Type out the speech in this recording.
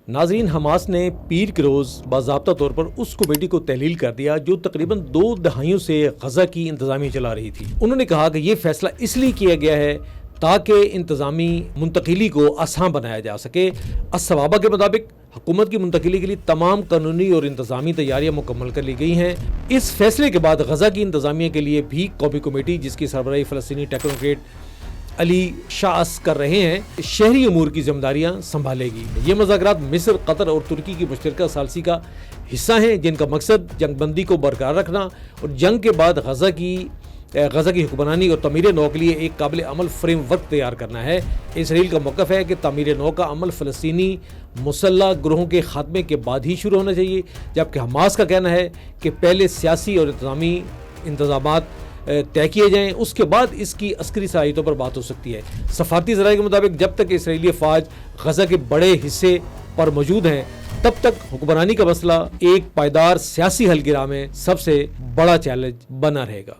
ناظرین، حماس نے پیر کے روز باضابطہ طور پر اس کمیٹی کو تحلیل کر دیا جو تقریباً 2 دہائیوں سے غزہ کی انتظامیہ چلا رہی تھی۔ انہوں نے کہا کہ یہ فیصلہ اس لیے کیا گیا ہے تاکہ انتظامی منتقلی کو آسان بنایا جا سکے۔ الصوابہ کے مطابق حکومت کی منتقلی کے لیے تمام قانونی اور انتظامی تیاریاں مکمل کر لی گئی ہیں۔ اس فیصلے کے بعد غزہ کی انتظامیہ کے لیے بھی قومی کمیٹی، جس کی سربراہی فلسطینی ٹیکنوکریٹ علی شاعث کر رہے ہیں، شہری امور کی ذمہ داریاں سنبھالے گی۔ یہ مذاکرات مصر، قطر اور ترکی کی مشترکہ ثالثی کا حصہ ہیں، جن کا مقصد جنگ بندی کو برقرار رکھنا اور جنگ کے بعد غزہ کی حکمرانی اور تعمیر نو کے لیے ایک قابل عمل فریم ورک تیار کرنا ہے۔ اسرائیل کا موقف ہے کہ تعمیر نو کا عمل فلسطینی مسلح گروہوں کے خاتمے کے بعد ہی شروع ہونا چاہیے، جبکہ حماس کا کہنا ہے کہ پہلے سیاسی اور انتظامی انتظامات طے کیے جائیں، اس کے بعد اس کی عسکری صلاحیتوں پر بات ہو سکتی ہے۔ سفارتی ذرائع کے مطابق جب تک اسرائیلی افواج غزہ کے بڑے حصے پر موجود ہیں، تب تک حکمرانی کا مسئلہ ایک پائیدار سیاسی حل کی راہ میں سب سے بڑا چیلنج بنا رہے گا۔